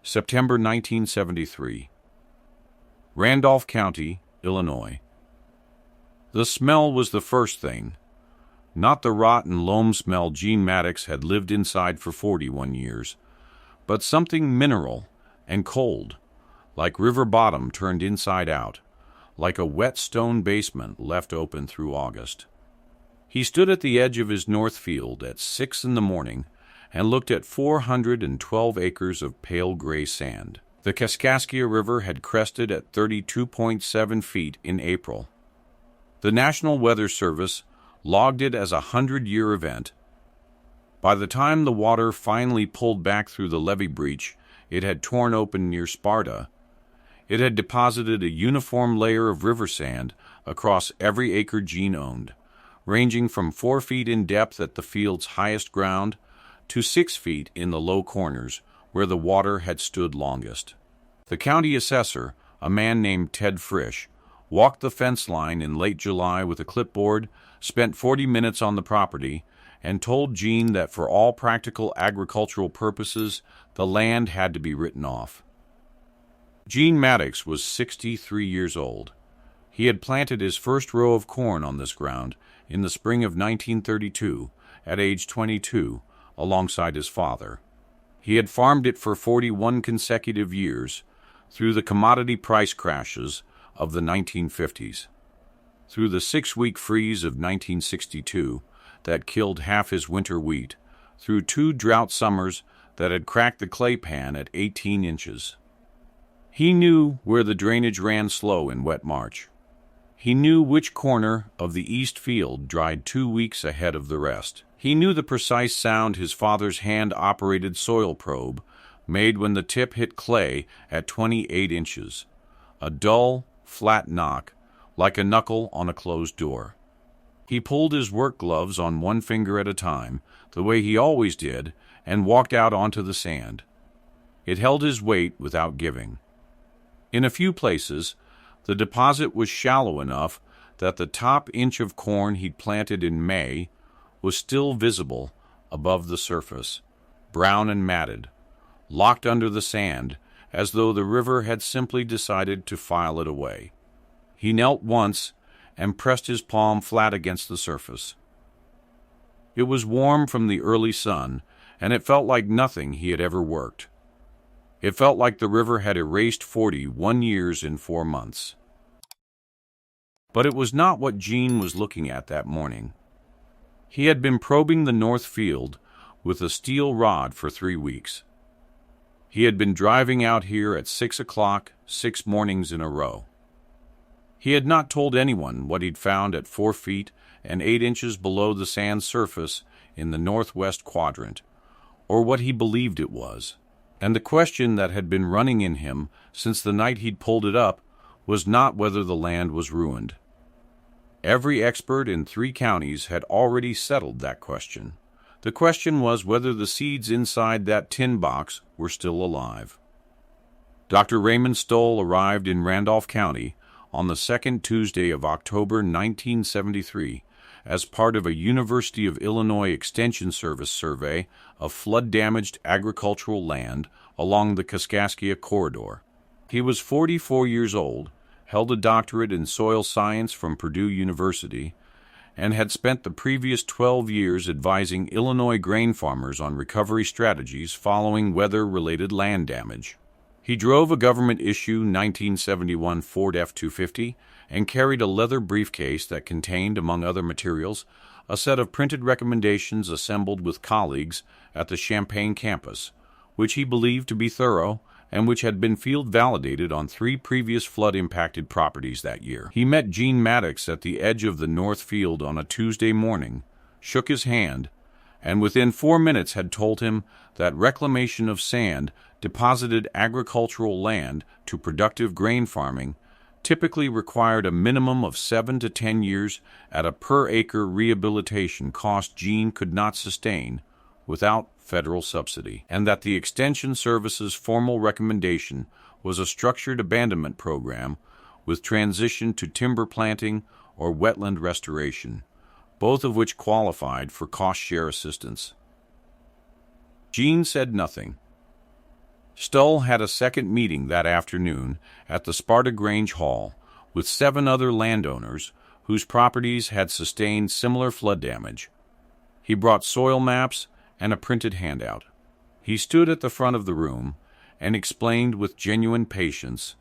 September 1973. Randolph County, Illinois. The smell was the first thing. Not the rot and loam smell Gene Maddox had lived inside for 41 years, but something mineral and cold, like river bottom turned inside out, like a wet stone basement left open through August. He stood at the edge of his north field at 6 in the morning and looked at 412 acres of pale gray sand. The Kaskaskia River had crested at 32.7 feet in April. The National Weather Service logged it as a 100-year event. By the time the water finally pulled back through the levee breach it had torn open near Sparta, it had deposited a uniform layer of river sand across every acre Gene owned, ranging from 4 feet in depth at the field's highest ground to 6 feet in the low corners where the water had stood longest. The county assessor, a man named Ted Frisch, walked the fence line in late July with a clipboard, spent 40 minutes on the property, and told Gene that for all practical agricultural purposes, the land had to be written off. Gene Maddox was 63 years old. He had planted his first row of corn on this ground in the spring of 1932, at age 22, alongside his father. He had farmed it for 41 consecutive years, through the commodity price crashes of the 1950s, through the 6-week freeze of 1962 that killed half his winter wheat, through 2 drought summers that had cracked the clay pan at 18 inches. He knew where the drainage ran slow in wet March. He knew which corner of the east field dried 2 weeks ahead of the rest. He knew the precise sound his father's hand-operated soil probe made when the tip hit clay at 28 inches, a dull, flat knock, like a knuckle on a closed door. He pulled his work gloves on one finger at a time, the way he always did, and walked out onto the sand. It held his weight without giving. In a few places, the deposit was shallow enough that the top inch of corn he'd planted in May was still visible above the surface, brown and matted, locked under the sand, as though the river had simply decided to file it away. He knelt once and pressed his palm flat against the surface. It was warm from the early sun, and it felt like nothing he had ever worked. It felt like the river had erased 41 years in 4 months. But it was not what Gene was looking at that morning. He had been probing the north field with a steel rod for 3 weeks. He had been driving out here at 6 o'clock 6 mornings in a row. He had not told anyone what he'd found at 4 feet and 8 inches below the sand surface in the northwest quadrant, or what he believed it was. And the question that had been running in him since the night he'd pulled it up was not whether the land was ruined. Every expert in 3 counties had already settled that question. The question was whether the seeds inside that tin box were still alive. Dr. Raymond Stoll arrived in Randolph County on the 2nd Tuesday of October 1973 as part of a University of Illinois Extension Service survey of flood-damaged agricultural land along the Kaskaskia corridor. He was 44 years old, held a doctorate in soil science from Purdue University, and had spent the previous 12 years advising Illinois grain farmers on recovery strategies following weather-related land damage. He drove a government-issue 1971 Ford F-250 and carried a leather briefcase that contained, among other materials, a set of printed recommendations assembled with colleagues at the Champaign campus, which he believed to be thorough and which had been field validated on 3 previous flood-impacted properties that year. He met Gene Maddox at the edge of the north field on a Tuesday morning, shook his hand, and within 4 minutes had told him that reclamation of sand deposited agricultural land to productive grain farming typically required a minimum of 7 to 10 years at a per-acre rehabilitation cost Gene could not sustain without federal subsidy, and that the Extension Service's formal recommendation was a structured abandonment program with transition to timber planting or wetland restoration, both of which qualified for cost-share assistance. Gene said nothing. Stull had a second meeting that afternoon at the Sparta Grange Hall with 7 other landowners whose properties had sustained similar flood damage. He brought soil maps and a printed handout. He stood at the front of the room and explained with genuine patience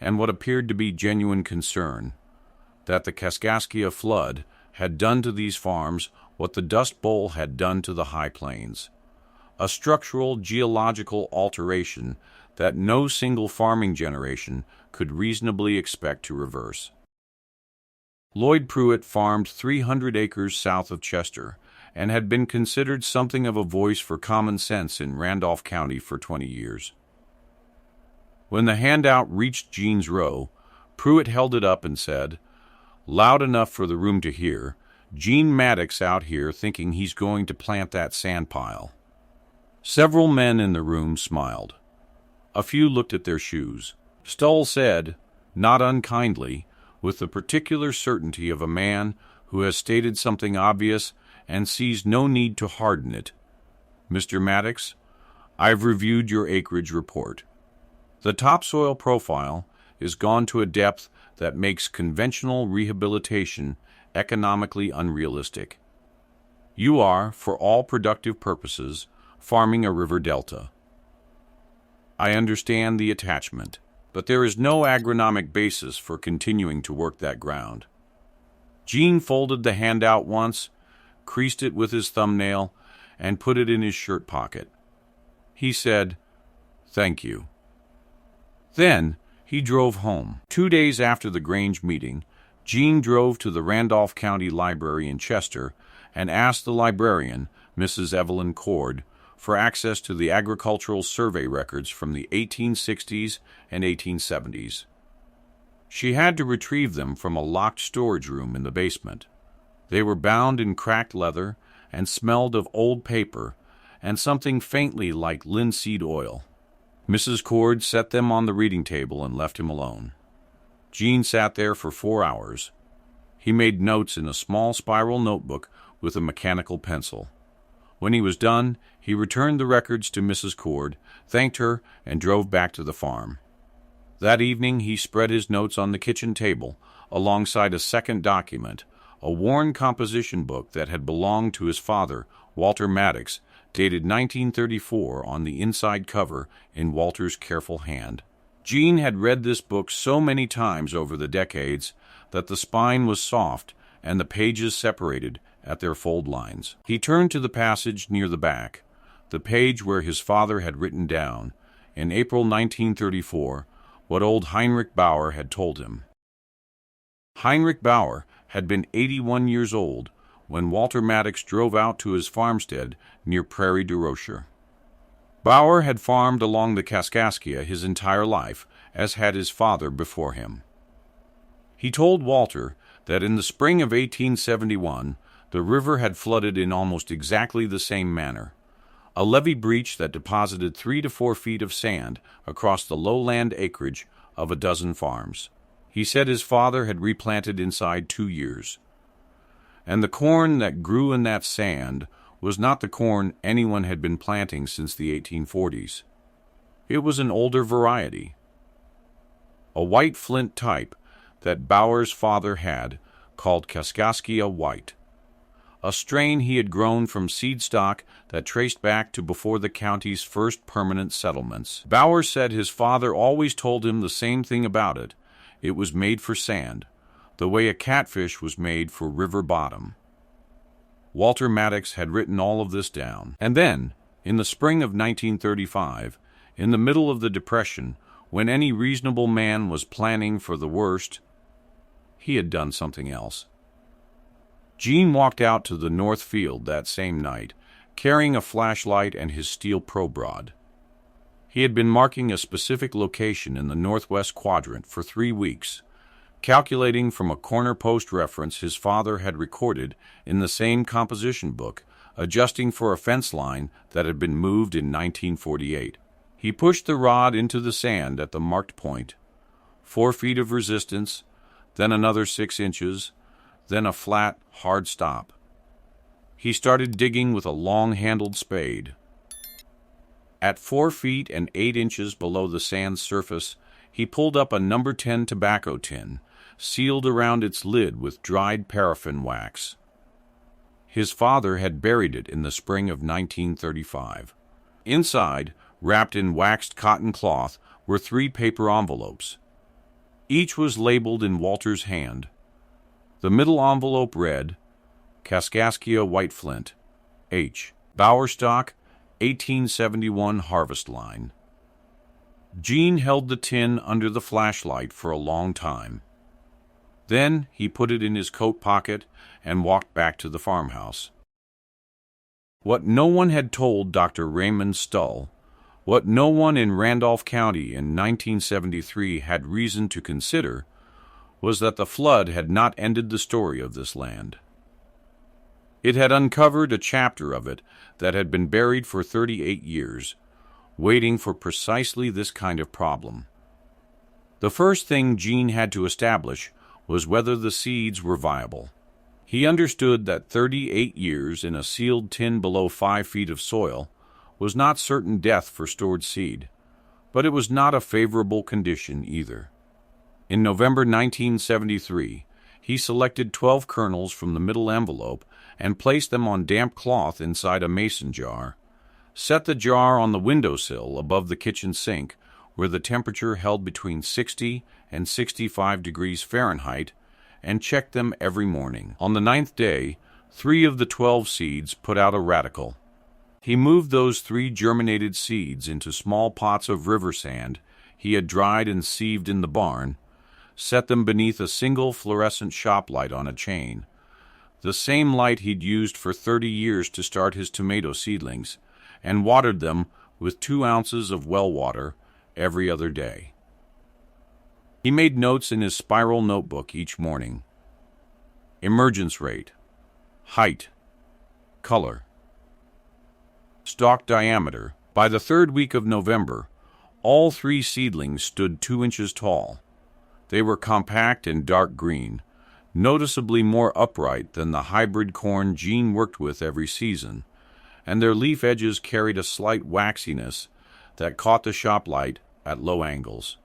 and what appeared to be genuine concern that the Kaskaskia flood had done to these farms what the Dust Bowl had done to the High Plains, a structural geological alteration that no single farming generation could reasonably expect to reverse. Lloyd Pruitt farmed 300 acres south of Chester and had been considered something of a voice for common sense in Randolph County for 20 years. When the handout reached Gene's row, Pruitt held it up and said, loud enough for the room to hear, "Gene Maddox out here thinking he's going to plant that sand pile." Several men in the room smiled. A few looked at their shoes. Stull said, not unkindly, with the particular certainty of a man who has stated something obvious and sees no need to harden it, "Mr. Maddox, I've reviewed your acreage report. The topsoil profile is gone to a depth that makes conventional rehabilitation economically unrealistic. You are, for all productive purposes, farming a river delta. I understand the attachment, but there is no agronomic basis for continuing to work that ground." Gene folded the handout once, creased it with his thumbnail, and put it in his shirt pocket. He said, "Thank you." Then he drove home. 2 days after the Grange meeting, Gene drove to the Randolph County Library in Chester and asked the librarian, Mrs. Evelyn Cord, for access to the agricultural survey records from the 1860s and 1870s. She had to retrieve them from a locked storage room in the basement. They were bound in cracked leather and smelled of old paper and something faintly like linseed oil. Mrs. Cord set them on the reading table and left him alone. Gene sat there for 4 hours. He made notes in a small spiral notebook with a mechanical pencil. When he was done, he returned the records to Mrs. Cord, thanked her, and drove back to the farm. That evening he spread his notes on the kitchen table alongside a second document, a worn composition book that had belonged to his father, Walter Maddox, dated 1934 on the inside cover in Walter's careful hand. Gene had read this book so many times over the decades that the spine was soft and the pages separated at their fold lines. He turned to the passage near the back, the page where his father had written down, in April 1934, what old Heinrich Bauer had told him. Heinrich Bauer had been 81 years old when Walter Maddox drove out to his farmstead near Prairie du Rocher. Bauer had farmed along the Kaskaskia his entire life, as had his father before him. He told Walter that in the spring of 1871, the river had flooded in almost exactly the same manner, a levee breach that deposited 3 to 4 feet of sand across the lowland acreage of a dozen farms. He said his father had replanted inside 2 years. And the corn that grew in that sand was not the corn anyone had been planting since the 1840s. It was an older variety, a White Flint type that Bauer's father had, called Kaskaskia White, a strain he had grown from seed stock that traced back to before the county's first permanent settlements. Bauer said his father always told him the same thing about it. It was made for sand, the way a catfish was made for river bottom. Walter Maddox had written all of this down. And then, in the spring of 1935, in the middle of the Depression, when any reasonable man was planning for the worst, he had done something else. Gene walked out to the north field that same night, carrying a flashlight and his steel probe rod. He had been marking a specific location in the northwest quadrant for 3 weeks, calculating from a corner post reference his father had recorded in the same composition book, adjusting for a fence line that had been moved in 1948. He pushed the rod into the sand at the marked point. 4 feet of resistance, then another 6 inches, then a flat, hard stop. He started digging with a long-handled spade. At 4 feet and 8 inches below the sand's surface, he pulled up a number 10 tobacco tin, sealed around its lid with dried paraffin wax. His father had buried it in the spring of 1935. Inside, wrapped in waxed cotton cloth, were 3 paper envelopes. Each was labeled in Walter's hand. The middle envelope read, Kaskaskia White Flint, H. Bowerstock, 1871 harvest line. Gene held the tin under the flashlight for a long time. Then he put it in his coat pocket and walked back to the farmhouse. What no one had told Dr. Raymond Stull, what no one in Randolph County in 1973 had reason to consider, was that the flood had not ended the story of this land. It had uncovered a chapter of it that had been buried for 38 years, waiting for precisely this kind of problem. The first thing Gene had to establish was whether the seeds were viable. He understood that 38 years in a sealed tin below 5 feet of soil was not certain death for stored seed, but it was not a favorable condition either. In November 1973, he selected 12 kernels from the middle envelope and placed them on damp cloth inside a mason jar, set the jar on the windowsill above the kitchen sink, where the temperature held between 60 and 65 degrees Fahrenheit, and checked them every morning. On the 9th day, 3 of the 12 seeds put out a radical. He moved those 3 germinated seeds into small pots of river sand he had dried and sieved in the barn, set them beneath a single fluorescent shop light on a chain, the same light he'd used for 30 years to start his tomato seedlings, and watered them with 2 ounces of well water every other day. He made notes in his spiral notebook each morning. Emergence rate, height, color, stalk diameter. By the 3rd week of November, all 3 seedlings stood 2 inches tall. They were compact and dark green, noticeably more upright than the hybrid corn Gene worked with every season, and their leaf edges carried a slight waxiness that caught the shop light at low angles.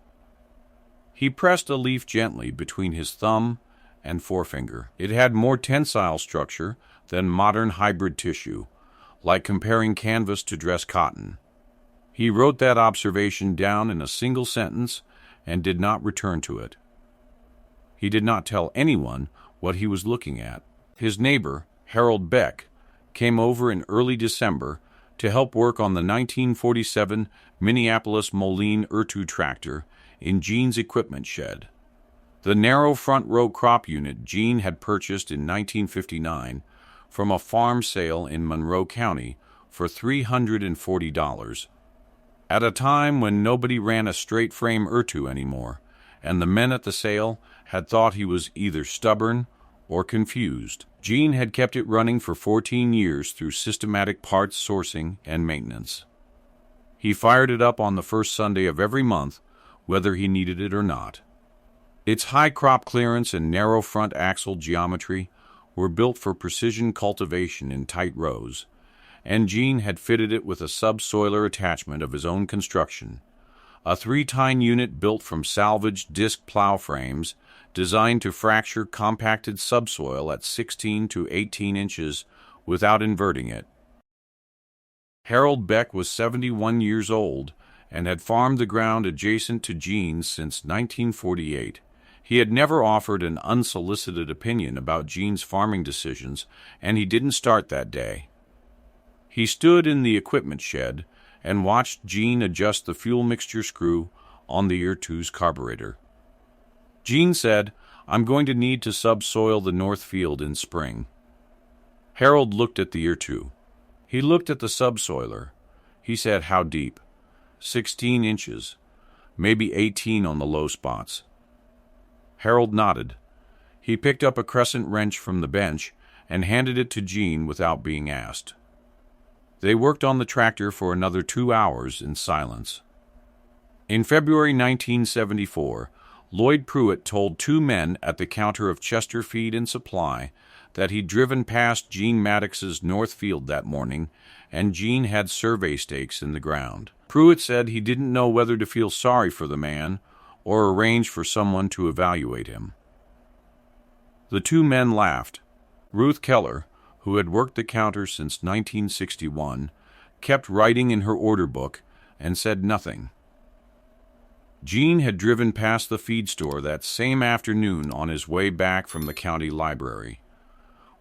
He pressed a leaf gently between his thumb and forefinger. It had more tensile structure than modern hybrid tissue, like comparing canvas to dress cotton. He wrote that observation down in a single sentence and did not return to it. He did not tell anyone what he was looking at. His neighbor, Harold Beck, came over in early December to help work on the 1947 Minneapolis Moline Ertu tractor in Gene's equipment shed. The narrow front row crop unit Gene had purchased in 1959 from a farm sale in Monroe County for $340. At a time when nobody ran a straight-frame Ertu anymore, and the men at the sale had thought he was either stubborn or confused, Gene had kept it running for 14 years through systematic parts sourcing and maintenance. He fired it up on the first Sunday of every month, whether he needed it or not. Its high crop clearance and narrow front axle geometry were built for precision cultivation in tight rows, and Gene had fitted it with a subsoiler attachment of his own construction, a 3-tine unit built from salvaged disc plow frames designed to fracture compacted subsoil at 16 to 18 inches without inverting it. Harold Beck was 71 years old and had farmed the ground adjacent to Gene's since 1948. He had never offered an unsolicited opinion about Gene's farming decisions, and he didn't start that day. He stood in the equipment shed and watched Gene adjust the fuel mixture screw on the Ertu's carburetor. Gene said, "I'm going to need to subsoil the north field in spring." Harold looked at the Ertu. He looked at the subsoiler. He said, "How deep?" 16 inches, maybe 18 on the low spots. Harold nodded. He picked up a crescent wrench from the bench and handed it to Gene without being asked. They worked on the tractor for another 2 hours in silence. In February 1974, Lloyd Pruitt told 2 men at the counter of Chester Feed and Supply that he'd driven past Gene Maddox's north field that morning, and Gene had survey stakes in the ground. Pruitt said he didn't know whether to feel sorry for the man or arrange for someone to evaluate him. The two men laughed. Ruth Keller, who had worked the counter since 1961, kept writing in her order book and said nothing. Gene had driven past the feed store that same afternoon on his way back from the county library,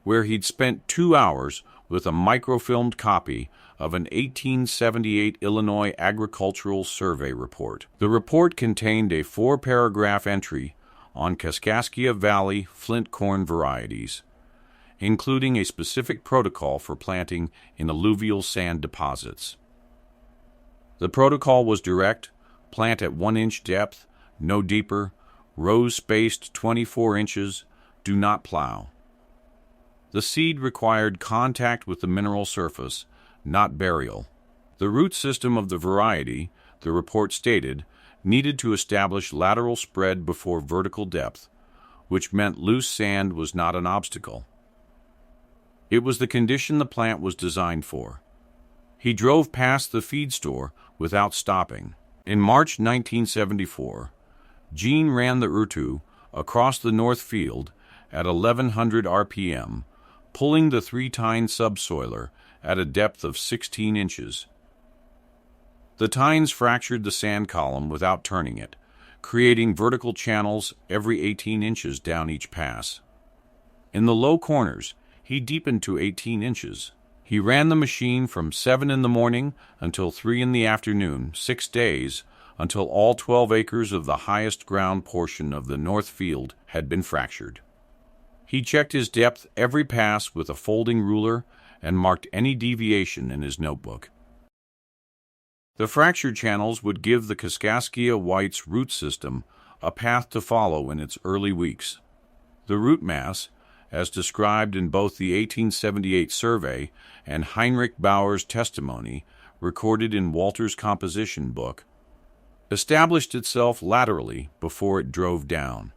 where he'd spent 2 hours with a microfilmed copy of an 1878 Illinois Agricultural Survey report. The report contained a 4-paragraph entry on Kaskaskia Valley Flint corn varieties, including a specific protocol for planting in alluvial sand deposits. The protocol was direct: plant at 1-inch depth, no deeper, rows spaced 24 inches, do not plow. The seed required contact with the mineral surface, not burial. The root system of the variety, the report stated, needed to establish lateral spread before vertical depth, which meant loose sand was not an obstacle. It was the condition the plant was designed for. He drove past the feed store without stopping. In March 1974, Gene ran the Urtu across the north field at 1100 RPM, pulling the 3-tine subsoiler at a depth of 16 inches. The tines fractured the sand column without turning it, creating vertical channels every 18 inches down each pass. In the low corners, he deepened to 18 inches. He ran the machine from 7 in the morning until 3 in the afternoon, 6 days, until all 12 acres of the highest ground portion of the north field had been fractured. He checked his depth every pass with a folding ruler and marked any deviation in his notebook. The fractured channels would give the Kaskaskia White's root system a path to follow in its early weeks. The root mass, as described in both the 1878 survey and Heinrich Bauer's testimony recorded in Walter's composition book, established itself laterally before it drove down,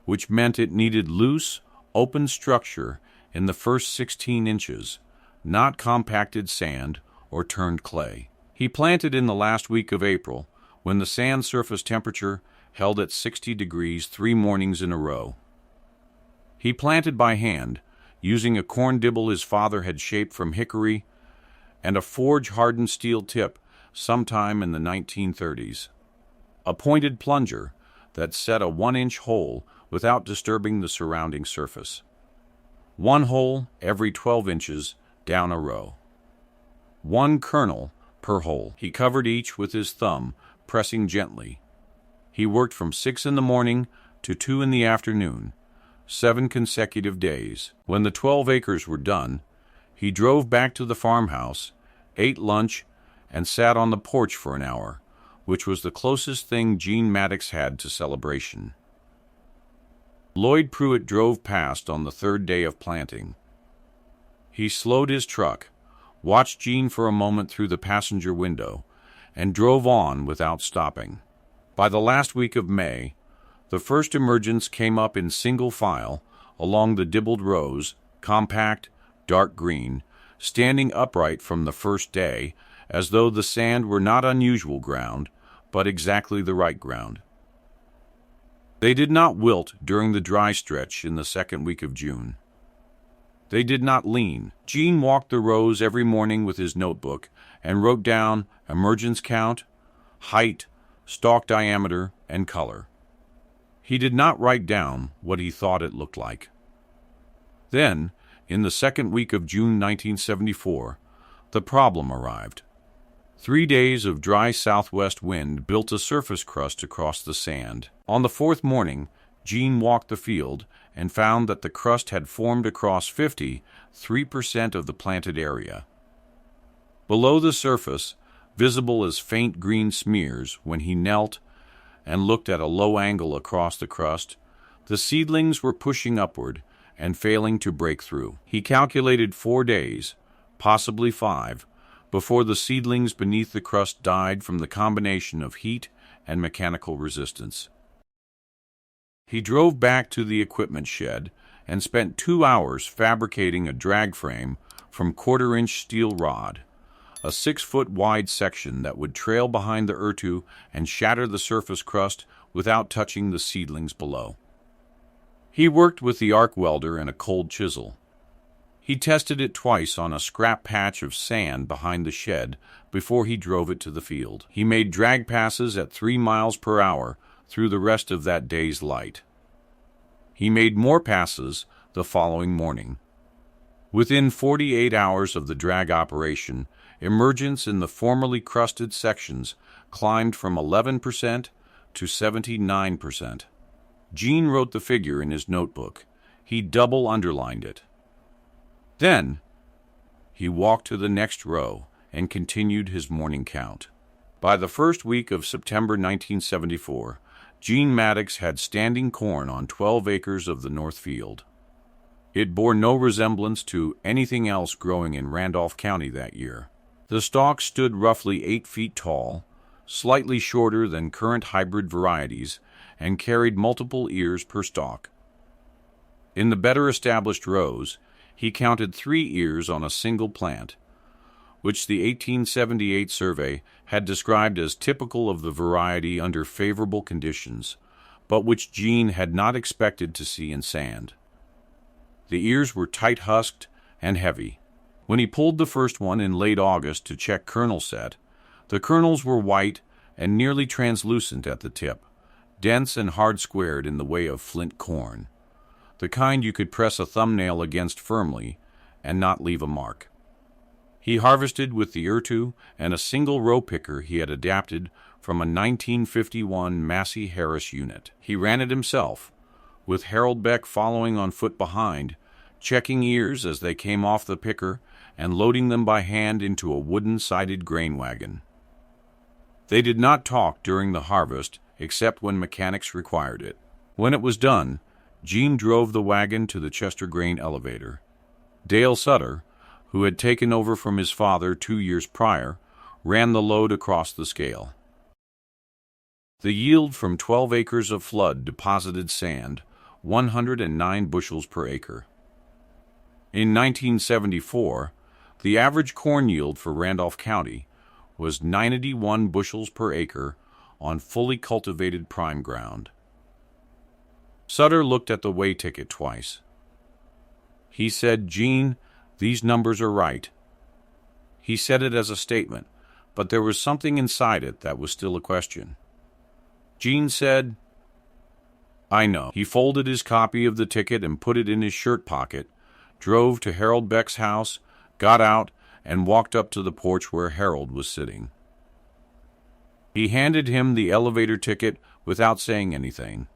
which meant it needed loose, open structure in the first 16 inches, not compacted sand or turned clay. He planted in the last week of April, when the sand surface temperature held at 60 degrees 3 mornings in a row. He planted by hand, using a corn dibble his father had shaped from hickory and a forge-hardened steel tip sometime in the 1930s. A pointed plunger that set a 1-inch hole without disturbing the surrounding surface. 1 hole every 12 inches down a row. 1 kernel per hole. He covered each with his thumb, pressing gently. He worked from 6 in the morning to 2 in the afternoon, 7 consecutive days. When the 12 acres were done, he drove back to the farmhouse, ate lunch, and sat on the porch for an hour, which was the closest thing Gene Maddox had to celebration. Lloyd Pruitt drove past on the 3rd day of planting. He slowed his truck, watched Gene for a moment through the passenger window, and drove on without stopping. By the last week of May, the first emergence came up in single file along the dibbled rows, compact, dark green, standing upright from the first day, as though the sand were not unusual ground, but exactly the right ground. They did not wilt during the dry stretch in the 2nd week of June. They did not lean. Gene walked the rows every morning with his notebook and wrote down emergence count, height, stalk diameter, and color. He did not write down what he thought it looked like. Then, in the 2nd week of June 1974, the problem arrived. 3 days of dry southwest wind built a surface crust across the sand. On the 4th morning, Gene walked the field and found that the crust had formed across 53% of the planted area. Below the surface, visible as faint green smears when he knelt and looked at a low angle across the crust, the seedlings were pushing upward and failing to break through. He calculated 4 days, possibly 5, before the seedlings beneath the crust died from the combination of heat and mechanical resistance. He drove back to the equipment shed and spent 2 hours fabricating a drag frame from quarter-inch steel rod, a 6-foot wide section that would trail behind the ertu and shatter the surface crust without touching the seedlings below. He worked with the arc welder and a cold chisel. He tested it twice on a scrap patch of sand behind the shed before he drove it to the field. He made drag passes at 3 miles per hour through the rest of that day's light. He made more passes the following morning. Within 48 hours of the drag operation, emergence in the formerly crusted sections climbed from 11% to 79%. Gene wrote the figure in his notebook. He double underlined it. Then, he walked to the next row and continued his morning count. By the first week of September 1974, Gene Maddox had standing corn on 12 acres of the north field. It bore no resemblance to anything else growing in Randolph County that year. The stalks stood roughly 8 feet tall, slightly shorter than current hybrid varieties, and carried multiple ears per stalk. In the better established rows, he counted 3 ears on a single plant, which the 1878 survey had described as typical of the variety under favorable conditions, but which Gene had not expected to see in sand. The ears were tight-husked and heavy. When he pulled the first one in late August to check kernel set, the kernels were white and nearly translucent at the tip, dense and hard-squared in the way of flint corn, the kind you could press a thumbnail against firmly and not leave a mark. He harvested with the ertu and a single row picker he had adapted from a 1951 Massey Harris unit. He ran it himself, with Harold Beck following on foot behind, checking ears as they came off the picker and loading them by hand into a wooden-sided grain wagon. They did not talk during the harvest except when mechanics required it. When it was done, Gene drove the wagon to the Chester grain elevator. Dale Sutter, who had taken over from his father 2 years prior, ran the load across the scale. The yield from 12 acres of flood deposited sand, 109 bushels per acre. In 1974, the average corn yield for Randolph County was 91 bushels per acre on fully cultivated prime ground. Sutter looked at the weigh ticket twice. He said, "Gene, these numbers are right." He said it as a statement, but there was something inside it that was still a question. Gene said, "I know." He folded his copy of the ticket and put it in his shirt pocket, drove to Harold Beck's house, got out, and walked up to the porch where Harold was sitting. He handed him the elevator ticket without saying anything.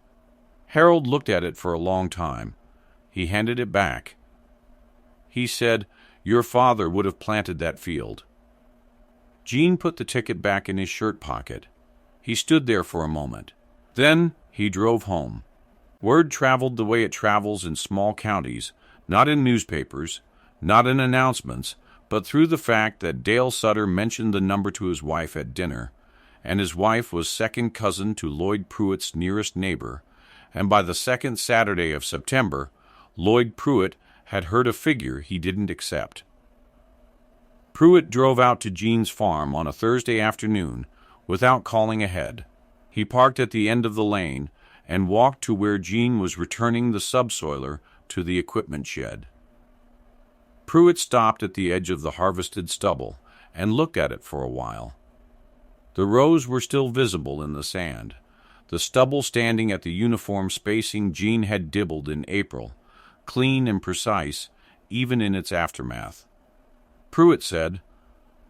Harold looked at it for a long time. He handed it back. He said, "Your father would have planted that field." Gene put the ticket back in his shirt pocket. He stood there for a moment. Then he drove home. Word traveled the way it travels in small counties, not in newspapers, not in announcements, but through the fact that Dale Sutter mentioned the number to his wife at dinner, and his wife was second cousin to Lloyd Pruitt's nearest neighbor, and by the second Saturday of September, Lloyd Pruitt had heard a figure he didn't accept. Pruitt drove out to Gene's farm on a Thursday afternoon without calling ahead. He parked at the end of the lane and walked to where Gene was returning the subsoiler to the equipment shed. Pruitt stopped at the edge of the harvested stubble and looked at it for a while. The rows were still visible in the sand, the stubble standing at the uniform spacing Gene had dibbled in April, clean and precise, even in its aftermath. Pruitt said,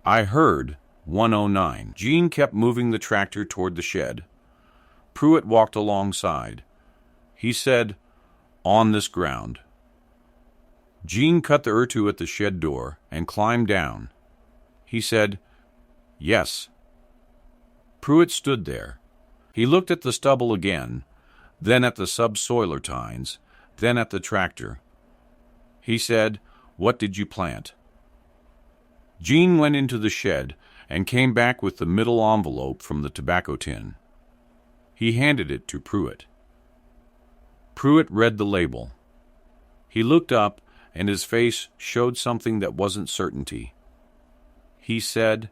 "I heard 109. Gene kept moving the tractor toward the shed. Pruitt walked alongside. He said, "On this ground." Gene cut the ertu at the shed door and climbed down. He said, "Yes." Pruitt stood there. He looked at the stubble again, then at the subsoiler tines, then at the tractor. He said, "What did you plant?" Gene went into the shed and came back with the middle envelope from the tobacco tin. He handed it to Pruitt. Pruitt read the label. He looked up, and his face showed something that wasn't certainty. He said,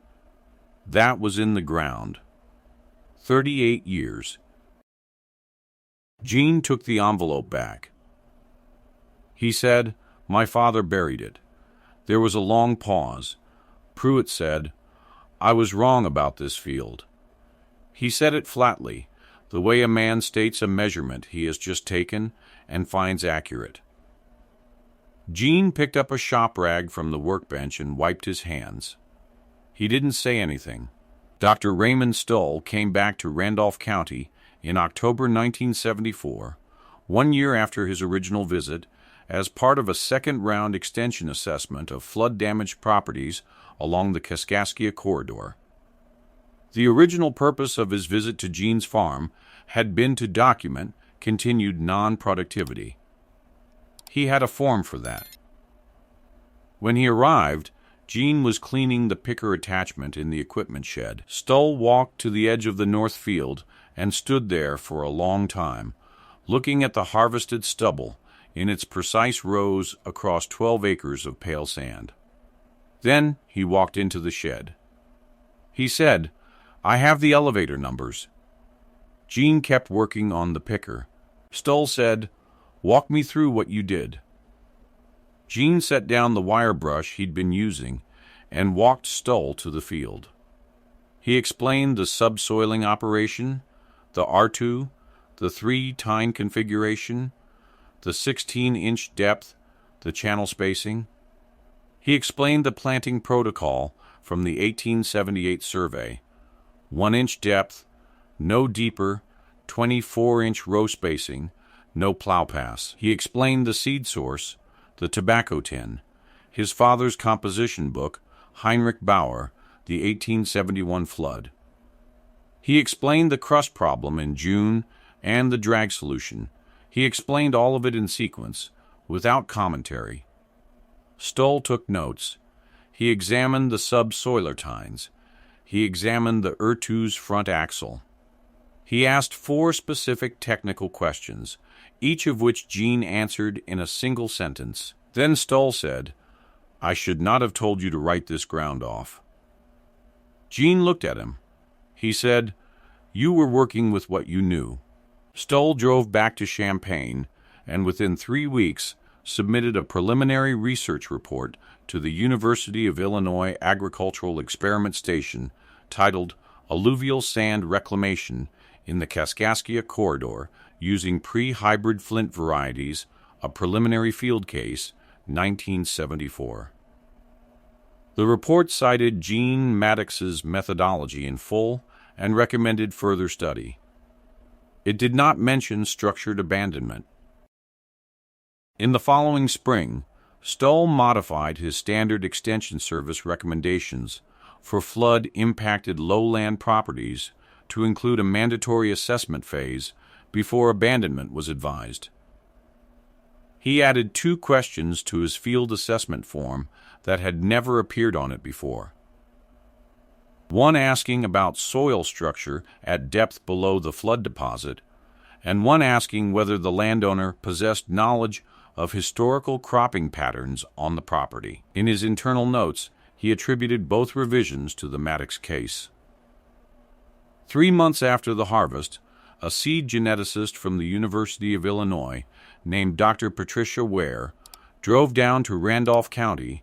"That was in the ground. 38 years." Gene took the envelope back. He said, "My father buried it." There was a long pause. Pruitt said, "I was wrong about this field." He said it flatly, the way a man states a measurement he has just taken and finds accurate. Gene picked up a shop rag from the workbench and wiped his hands. He didn't say anything. Dr. Raymond Stoll came back to Randolph County in October 1974, 1 year after his original visit, as part of a second-round extension assessment of flood-damaged properties along the Kaskaskia corridor. The original purpose of his visit to Gene's farm had been to document continued non-productivity. He had a form for that. When he arrived, Gene was cleaning the picker attachment in the equipment shed. Stoll walked to the edge of the north field and stood there for a long time, looking at the harvested stubble in its precise rows across 12 acres of pale sand. Then he walked into the shed. He said, "I have the elevator numbers." Gene kept working on the picker. Stoll said, "Walk me through what you did." Gene set down the wire brush he'd been using and walked Stoll to the field. He explained the subsoiling operation, the R2, the 3-tine configuration, the 16-inch depth, the channel spacing. He explained the planting protocol from the 1878 survey: 1-inch depth, no deeper, 24-inch row spacing, no plow pass. He explained the seed source, the tobacco tin, his father's composition book, Heinrich Bauer, the 1871 flood. He explained the crust problem in June and the drag solution. He explained all of it in sequence, without commentary. Stoll took notes. He examined the subsoiler tines. He examined the R2's front axle. He asked 4 specific technical questions, each of which Gene answered in a single sentence. Then Stoll said, "I should not have told you to write this ground off." Gene looked at him. He said, "You were working with what you knew." Stoll drove back to Champaign and within 3 weeks submitted a preliminary research report to the University of Illinois Agricultural Experiment Station titled "Alluvial Sand Reclamation in the Kaskaskia Corridor Using Pre-Hybrid Flint Varieties, a Preliminary Field Case, 1974. The report cited Gene Maddox's methodology in full and recommended further study. It did not mention structured abandonment. In the following spring, Stoll modified his standard extension service recommendations for flood-impacted lowland properties to include a mandatory assessment phase before abandonment was advised. He added 2 questions to his field assessment form that had never appeared on it before. One asking about soil structure at depth below the flood deposit, and one asking whether the landowner possessed knowledge of historical cropping patterns on the property. In his internal notes, he attributed both revisions to the Maddox case. 3 months after the harvest, a seed geneticist from the University of Illinois named Dr. Patricia Ware drove down to Randolph County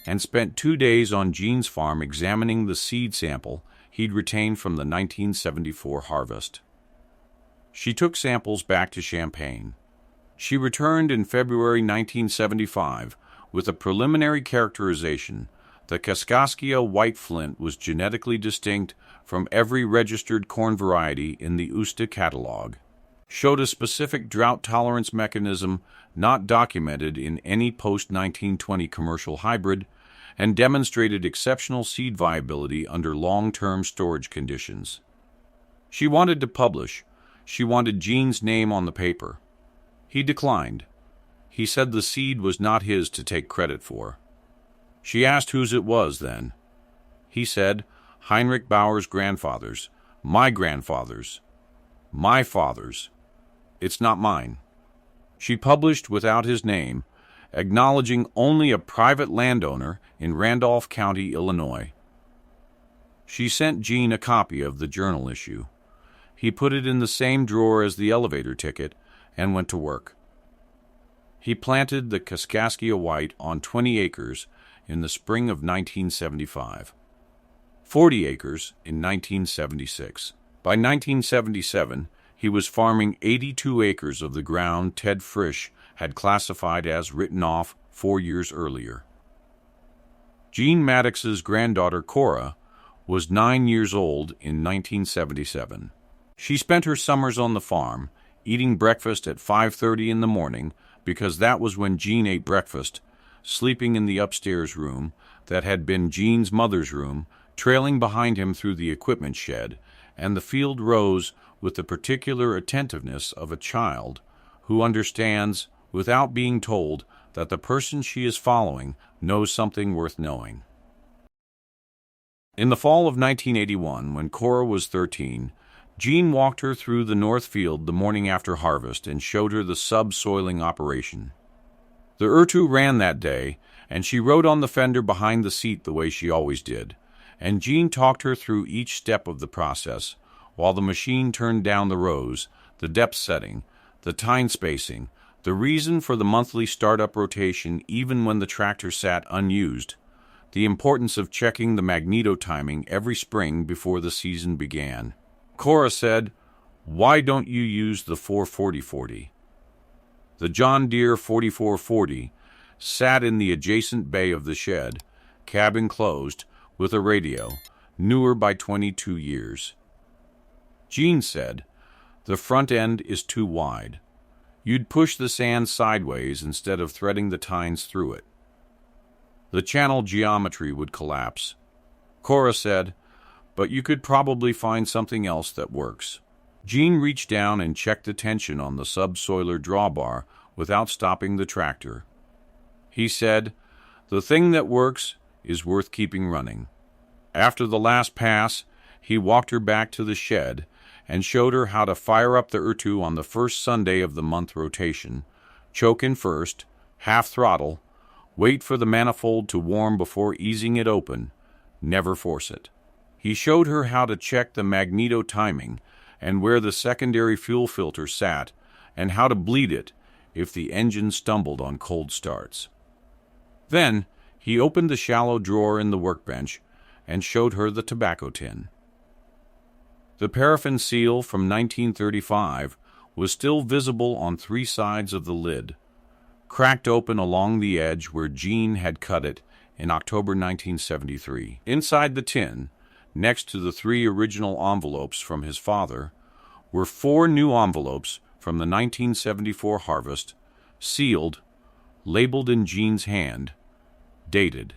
and spent 2 days on Gene's farm examining the seed sample he'd retained from the 1974 harvest. She took samples back to Champaign. She returned in February 1975 with a preliminary characterization that Kaskaskia White Flint was genetically distinct from every registered corn variety in the USDA catalog, showed a specific drought tolerance mechanism not documented in any post-1920 commercial hybrid, and demonstrated exceptional seed viability under long-term storage conditions. She wanted to publish. She wanted Gene's name on the paper. He declined. He said the seed was not his to take credit for. She asked whose it was then. He said, "Heinrich Bauer's grandfather's, my grandfather's, my father's. It's not mine." She published without his name acknowledging only a private landowner in Randolph County, Illinois. She sent Gene a copy of the journal issue. He put it in the same drawer as the elevator ticket and went to work. He planted the Kaskaskia White on 20 acres in the spring of 1975, 40 acres in 1976. By 1977, he was farming 82 acres of the ground Ted Frisch had classified as written off 4 years earlier. Gene Maddox's granddaughter Cora was 9 years old in 1977. She spent her summers on the farm, eating breakfast at 5:30 in the morning because that was when Gene ate breakfast, sleeping in the upstairs room that had been Gene's mother's room, trailing behind him through the equipment shed, and the field rose with the particular attentiveness of a child who understands, without being told, that the person she is following knows something worth knowing. In the fall of 1981, when Cora was 13, Gene walked her through the north field the morning after harvest and showed her the subsoiling operation. The Urtu ran that day, and she rode on the fender behind the seat the way she always did, and Gene talked her through each step of the process, while the machine turned down the rows, the depth setting, the tine spacing, the reason for the monthly startup rotation even when the tractor sat unused, the importance of checking the magneto timing every spring before the season began. Cora said, "Why don't you use the 440/40? The John Deere 4440 sat in the adjacent bay of the shed, cabin closed, with a radio, newer by 22 years. Gene said, "The front end is too wide. You'd push the sand sideways instead of threading the tines through it. The channel geometry would collapse." Cora said, "But you could probably find something else that works." Gene reached down and checked the tension on the subsoiler drawbar without stopping the tractor. He said, "The thing that works is worth keeping running." After the last pass, he walked her back to the shed and showed her how to fire up the Urtu on the first Sunday of the month rotation, choke in first, half throttle, wait for the manifold to warm before easing it open, never force it. He showed her how to check the magneto timing and where the secondary fuel filter sat, and how to bleed it if the engine stumbled on cold starts. Then he opened the shallow drawer in the workbench and showed her the tobacco tin. The paraffin seal from 1935 was still visible on 3 sides of the lid, cracked open along the edge where Gene had cut it in October 1973. Inside the tin, next to the 3 original envelopes from his father, were 4 new envelopes from the 1974 harvest, sealed, labeled in Gene's hand, dated.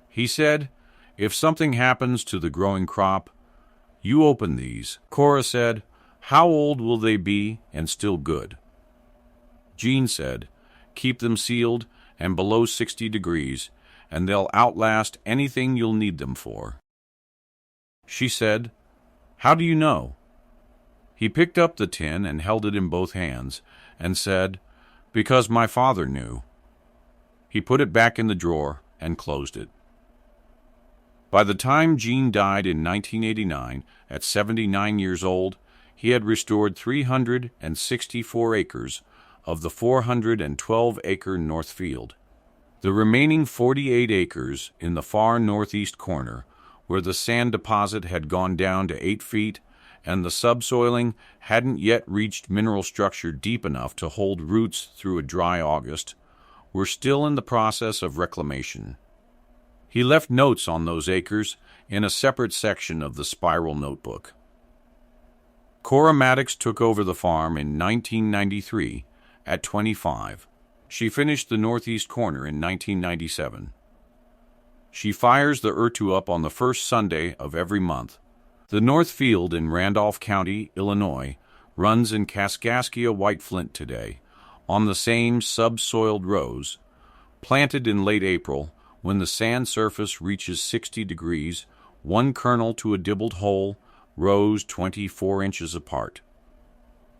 He said, "If something happens to the growing crop, you open these." Cora said, "How old will they be and still good?" Gene said, "Keep them sealed and below 60 degrees, and they'll outlast anything you'll need them for." She said, "How do you know?" He picked up the tin and held it in both hands and said, "Because my father knew." He put it back in the drawer and closed it. By the time Gene died in 1989, at 79 years old, he had restored 364 acres of the 412-acre North Field. The remaining 48 acres in the far northeast corner, where the sand deposit had gone down to 8 feet and the subsoiling hadn't yet reached mineral structure deep enough to hold roots through a dry August, were still in the process of reclamation. He left notes on those acres in a separate section of the spiral notebook. Cora Maddox took over the farm in 1993 at 25. She finished the northeast corner in 1997. She fires the Urtu up on the first Sunday of every month. The North Field in Randolph County, Illinois, runs in Kaskaskia White Flint today, on the same subsoiled rows, planted in late April when the sand surface reaches 60 degrees, 1 kernel to a dibbled hole, rows 24 inches apart.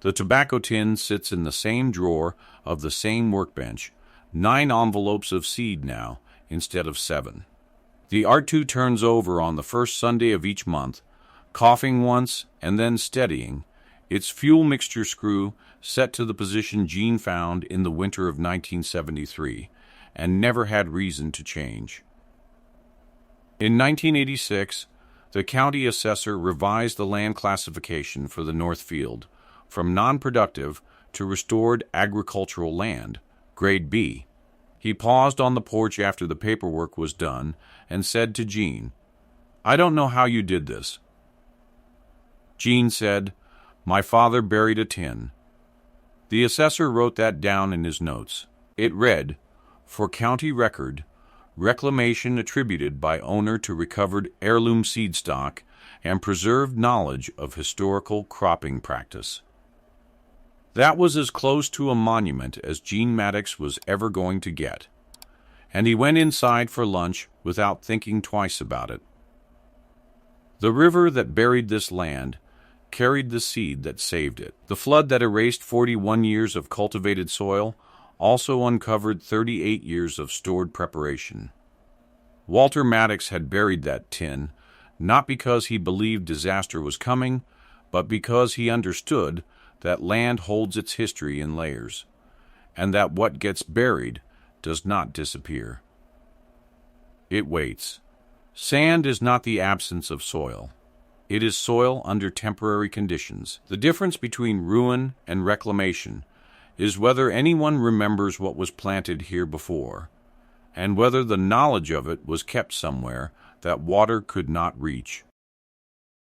The tobacco tin sits in the same drawer of the same workbench, 9 envelopes of seed now, instead of 7. The R2 turns over on the first Sunday of each month, coughing once and then steadying, its fuel mixture screw set to the position Gene found in the winter of 1973, and never had reason to change. In 1986, the county assessor revised the land classification for the North Field from non-productive to restored agricultural land, grade B. He paused on the porch after the paperwork was done and said to Gene, "I don't know how you did this." Gene said, "My father buried a tin." The assessor wrote that down in his notes. It read, "For county record, reclamation attributed by owner to recovered heirloom seed stock and preserved knowledge of historical cropping practice." That was as close to a monument as Gene Maddox was ever going to get, and he went inside for lunch without thinking twice about it. The river that buried this land carried the seed that saved it. The flood that erased 41 years of cultivated soil also uncovered 38 years of stored preparation. Walter Maddox had buried that tin, not because he believed disaster was coming, but because he understood that land holds its history in layers, and that what gets buried does not disappear. It waits. Sand is not the absence of soil. It is soil under temporary conditions. The difference between ruin and reclamation is whether anyone remembers what was planted here before, and whether the knowledge of it was kept somewhere that water could not reach.